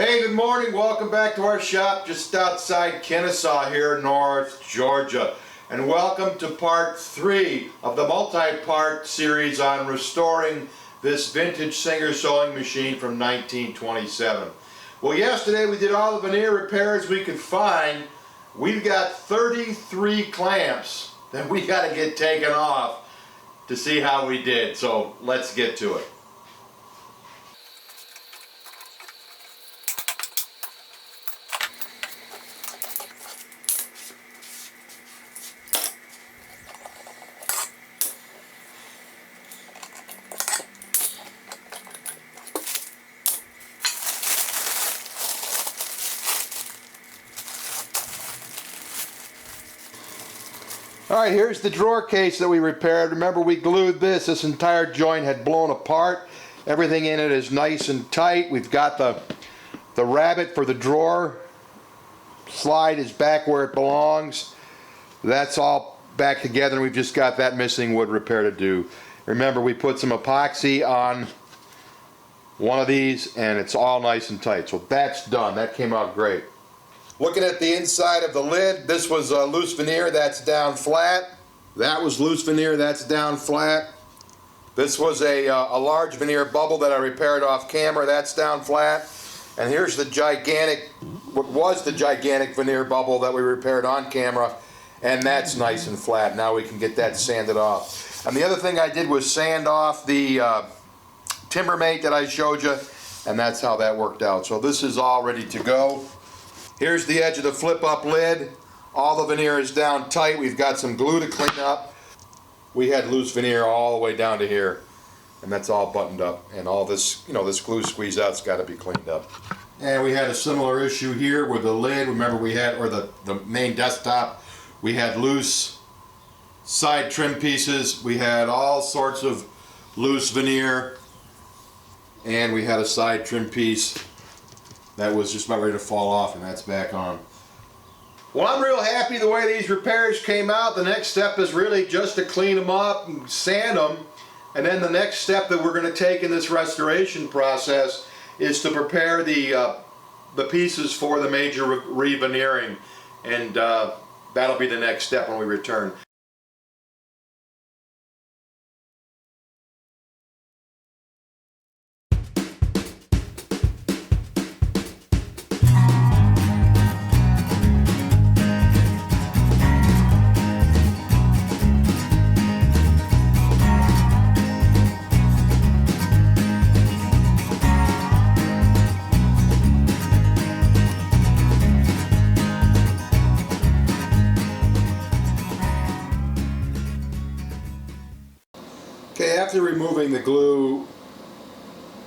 Hey, good morning. Welcome back to our shop just outside Kennesaw here in North Georgia. And welcome to part 3 of the multi-part series on restoring this vintage Singer sewing machine from 1927. Well, yesterday we did all the veneer repairs we could find. We've got 33 clamps that we got to get taken off to see how we did. So let's get to it. Alright, here's the drawer case that we repaired. Remember, we glued this. This entire joint had blown apart. Everything in it is nice and tight. We've got the rabbet for the drawer slide is back where it belongs. That's all back together, and we've just got that missing wood repair to do. Remember, we put some epoxy on one of these and it's all nice and tight. So that's done. That came out great. Looking at the inside of the lid, this was loose veneer, that's down flat. That was loose veneer, that's down flat. This was a large veneer bubble that I repaired off camera, that's down flat. And here's the gigantic, what was the gigantic veneer bubble that we repaired on camera, and that's nice and flat. Now we can get that sanded off. And the other thing I did was sand off the Timbermate that I showed you, and that's how that worked out. So this is all ready to go. Here's the edge of the flip-up lid. All the veneer is down tight. We've got some glue to clean up. We had loose veneer all the way down to here, and that's all buttoned up. And all this, this glue squeeze out's got to be cleaned up. And we had a similar issue here with the lid. Remember, we had, or the main desktop, we had loose side trim pieces. We had all sorts of loose veneer, and we had a side trim piece that was just about ready to fall off, and that's back on. Well, I'm real happy the way these repairs came out. The next step is really just to clean them up and sand them, and then the next step that we're going to take in this restoration process is to prepare the pieces for the major re-veneering, and that'll be the next step when we return. Okay, after removing the glue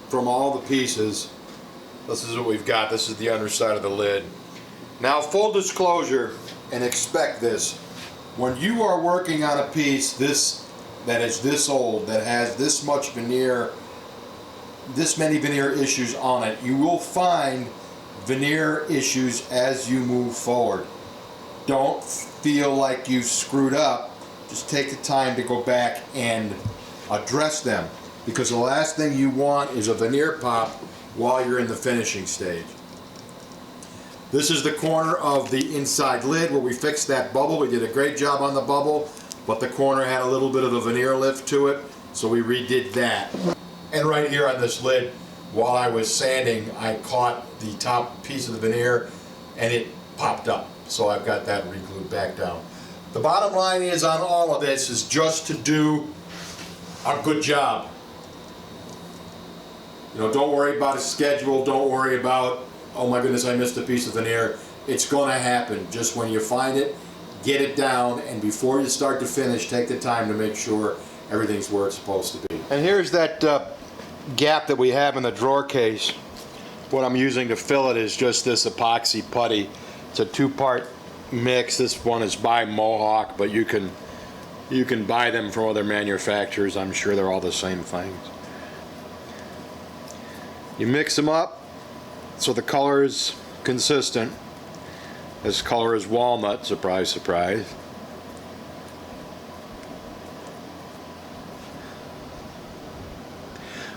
from all the pieces, this is what we've got. This is the underside of the lid. Now, full disclosure, and expect this, when you are working on a piece that is this old, that has this much veneer, this many veneer issues on it, you will find veneer issues as you move forward. Don't feel like you've screwed up. Just take the time to go back and address them, because the last thing you want is a veneer pop while you're in the finishing stage. This is the corner of the inside lid where we fixed that bubble. We did a great job on the bubble, but the corner had a little bit of a veneer lift to it, so we redid that. And right here on this lid, while I was sanding, I caught the top piece of the veneer and it popped up, so I've got that re-glued back down. The bottom line is on all of this is just to do a good job. Don't worry about a schedule. Don't worry about, oh my goodness, I missed a piece of veneer. It's going to happen. Just when you find it, get it down, and before you start to finish, take the time to make sure everything's where it's supposed to be. And here's that gap that we have in the drawer case. What I'm using to fill it is just this epoxy putty. It's a 2-part mix. This one is by Mohawk, but you can buy them from other manufacturers. I'm sure they're all the same things. You mix them up so the color is consistent. This color is walnut, surprise, surprise.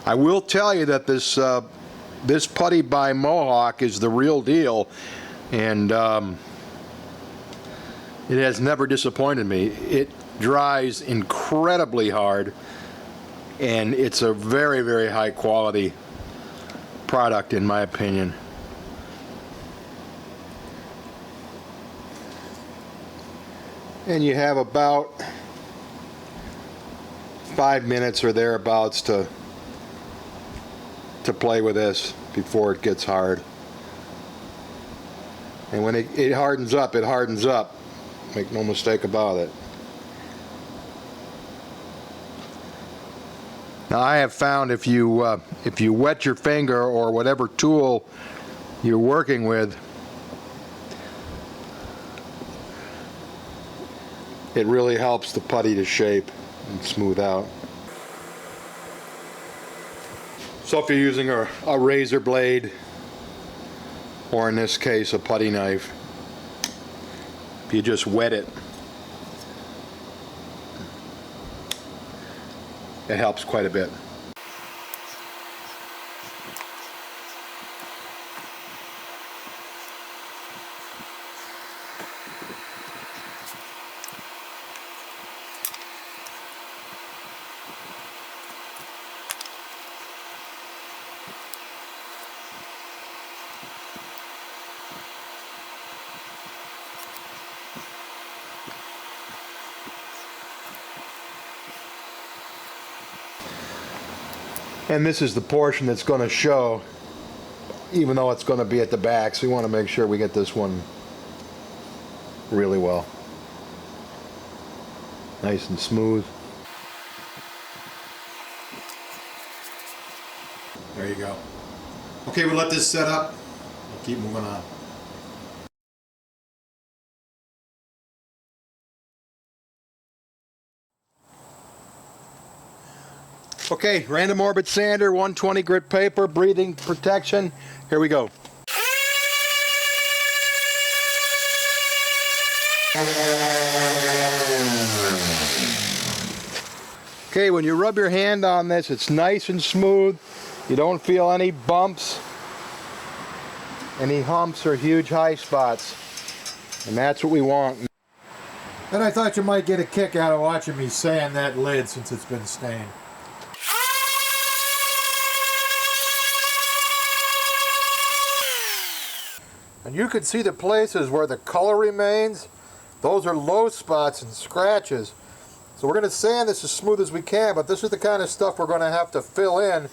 I will tell you that this this putty by Mohawk is the real deal, and it has never disappointed me. It dries incredibly hard, and it's a very, very high quality product in my opinion. And you have about 5 minutes or thereabouts to play with this before it gets hard. And when it hardens up, it hardens up. Make no mistake about it. Now I have found if you wet your finger or whatever tool you're working with, it really helps the putty to shape and smooth out. So if you're using a razor blade, or in this case a putty knife, if you just wet it, it helps quite a bit. And this is the portion that's going to show, even though it's going to be at the back, so we want to make sure we get this one really well. Nice and smooth. There you go. Okay, we'll let this set up. We'll keep moving on. Okay, random orbit sander, 120 grit paper, breathing protection. Here we go. Okay, when you rub your hand on this, it's nice and smooth. You don't feel any bumps, any humps or huge high spots. And that's what we want. And I thought you might get a kick out of watching me sand that lid since it's been stained. And you can see the places where the color remains. Those are low spots and scratches. So we're going to sand this as smooth as we can, but this is the kind of stuff we're going to have to fill in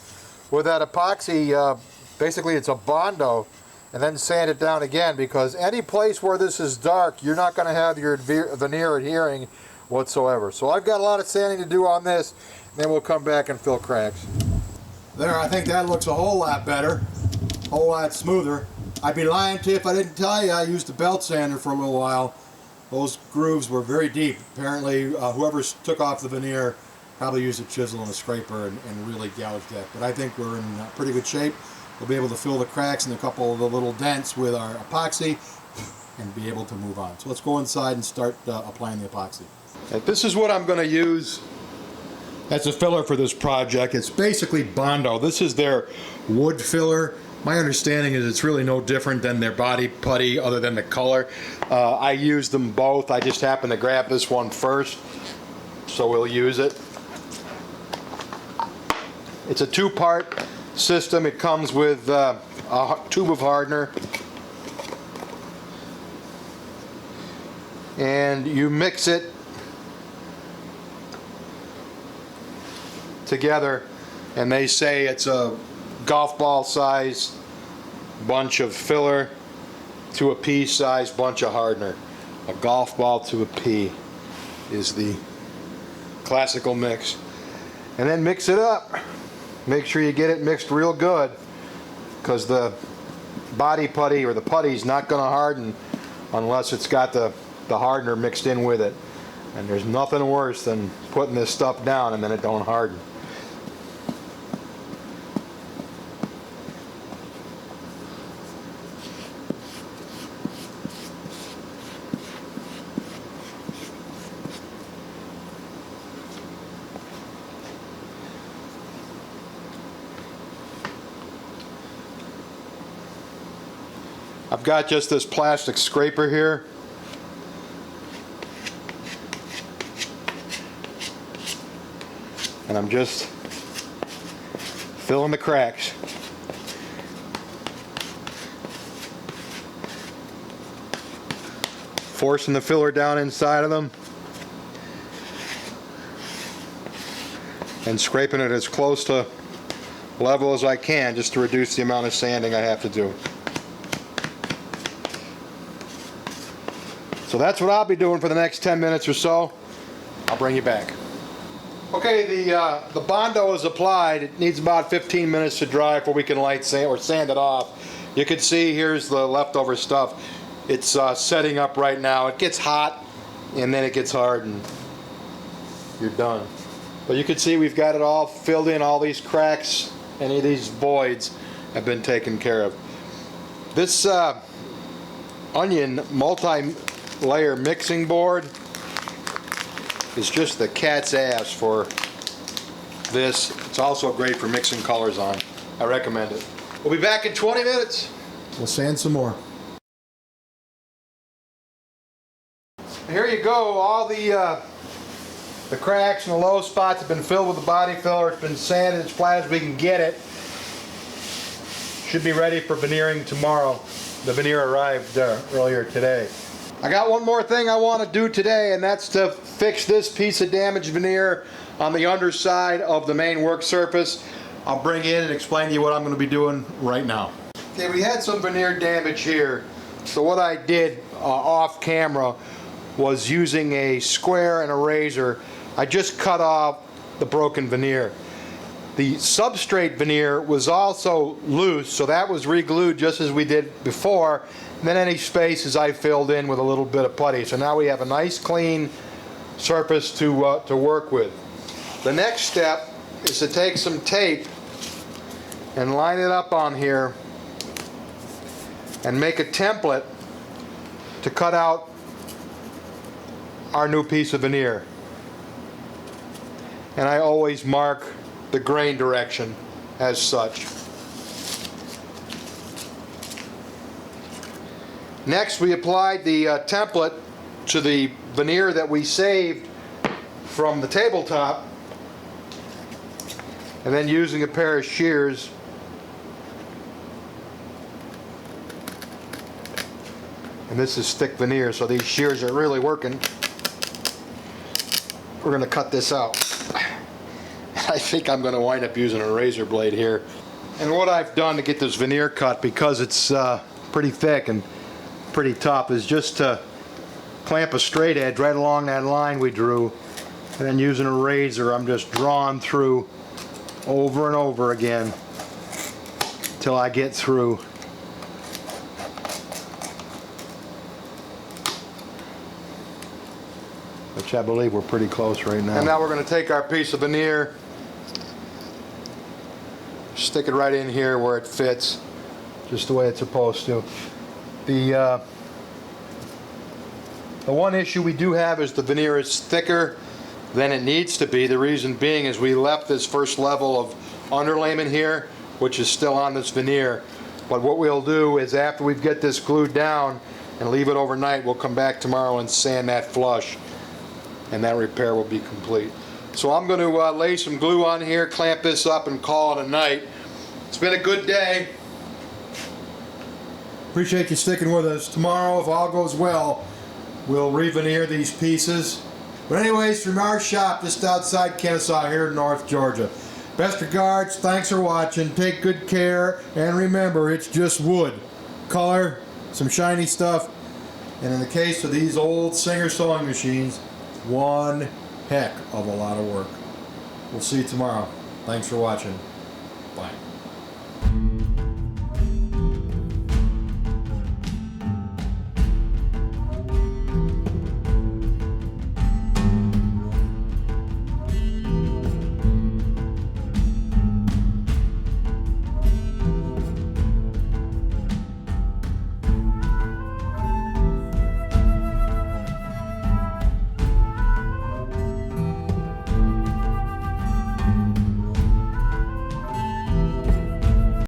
with that epoxy. Basically it's a Bondo, and then sand it down again, because any place where this is dark, you're not going to have your veneer adhering whatsoever. So I've got a lot of sanding to do on this, and then we'll come back and fill cracks. There, I think that looks a whole lot better, a whole lot smoother. I'd be lying to you if I didn't tell you I used a belt sander for a little while. Those grooves were very deep. Apparently, whoever took off the veneer probably used a chisel and a scraper and really gouged that. But I think we're in pretty good shape. We'll be able to fill the cracks and a couple of the little dents with our epoxy and be able to move on. So let's go inside and start applying the epoxy. This is what I'm going to use as a filler for this project. It's basically Bondo. This is their wood filler. My understanding is it's really no different than their body putty other than the color. I use them both. I just happen to grab this one first, so we'll use it. It's a two-part system. It comes with a tube of hardener, and you mix it together, and they say it's a golf ball size bunch of filler to a pea size bunch of hardener. A golf ball to a pea is the classical mix. And then mix it up. Make sure you get it mixed real good, because the body putty or the putty's not going to harden unless it's got the hardener mixed in with it. And there's nothing worse than putting this stuff down and then it don't harden. I've got just this plastic scraper here. And I'm just filling the cracks. Forcing the filler down inside of them. And scraping it as close to level as I can, just to reduce the amount of sanding I have to do. So that's what I'll be doing for the next 10 minutes or so. I'll bring you back. Okay, the Bondo is applied. It needs about 15 minutes to dry before we can light sand or sand it off. You can see here's the leftover stuff. It's setting up right now. It gets hot and then it gets hard and you're done. But you can see we've got it all filled in. All these cracks, any of these voids have been taken care of. This onion multi-layer mixing board is just the cat's ass for this. It's also great for mixing colors on. I recommend it. We'll be back in 20 minutes. We'll sand some more. Here you go. All the cracks and the low spots have been filled with the body filler. It's been sanded as flat as we can get it. Should be ready for veneering tomorrow. The veneer arrived earlier today. I got one more thing I want to do today, and that's to fix this piece of damaged veneer on the underside of the main work surface. I'll bring in and explain to you what I'm going to be doing right now. Okay, we had some veneer damage here. So what I did off camera was using a square and a razor. I just cut off the broken veneer. The substrate veneer was also loose, so that was re-glued just as we did before. And then any spaces I filled in with a little bit of putty. So now we have a nice clean surface to work with. The next step is to take some tape and line it up on here and make a template to cut out our new piece of veneer. And I always mark the grain direction as such. Next, we applied the template to the veneer that we saved from the tabletop, and then using a pair of shears, and this is thick veneer, so these shears are really working. We're going to cut this out. I think I'm going to wind up using a razor blade here. And what I've done to get this veneer cut, because it's pretty thick and pretty tough, is just to clamp a straight edge right along that line we drew, and then using a razor I'm just drawing through over and over again till I get through. Which I believe we're pretty close right now. And now we're going to take our piece of veneer, stick it right in here where it fits, just the way it's supposed to. The one issue we do have is the veneer is thicker than it needs to be. The reason being is we left this first level of underlayment here, which is still on this veneer. But what we'll do is after we get this glued down and leave it overnight, we'll come back tomorrow and sand that flush, and that repair will be complete. So I'm going to lay some glue on here, clamp this up, and call it a night. It's been a good day. Appreciate you sticking with us. Tomorrow, if all goes well, we'll re-veneer these pieces. But anyways, from our shop just outside Kennesaw here in North Georgia. Best regards, thanks for watching, take good care, and remember, it's just wood. Color, some shiny stuff, and in the case of these old Singer sewing machines, one heck of a lot of work. We'll see you tomorrow. Thanks for watching. Bye.